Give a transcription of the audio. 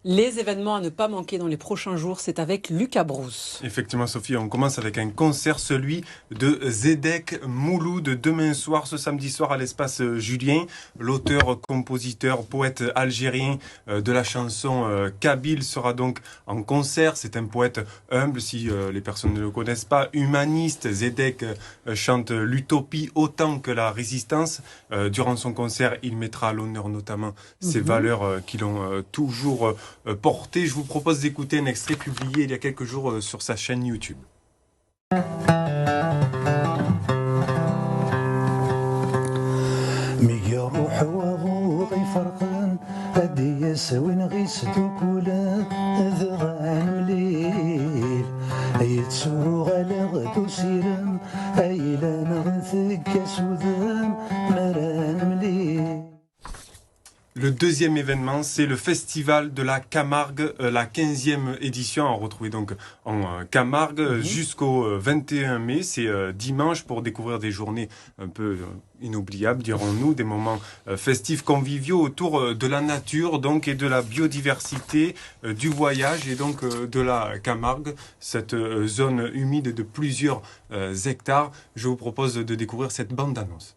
Les événements à ne pas manquer dans les prochains jours, c'est avec Lucas Brousse. Effectivement, Sophie, on commence avec un concert, celui de Zedek Mouloud, demain soir, ce samedi soir, à l'espace Julien. L'auteur, compositeur, poète algérien de la chanson Kabyle sera donc en concert. C'est un poète humble, si les personnes ne le connaissent pas, humaniste. Zedek chante l'utopie autant que la résistance. Durant son concert, il mettra à l'honneur notamment ces valeurs qui l'ont toujours porté. Je vous propose d'écouter un extrait publié il y a quelques jours sur sa chaîne YouTube. Le deuxième événement, c'est le festival de la Camargue, la 15e édition, à retrouver donc en Camargue jusqu'au 21 mai. C'est dimanche pour découvrir des journées un peu inoubliables, dirons-nous, des moments festifs, conviviaux autour de la nature donc et de la biodiversité, du voyage et donc de la Camargue, cette zone humide de plusieurs hectares. Je vous propose de découvrir cette bande-annonce.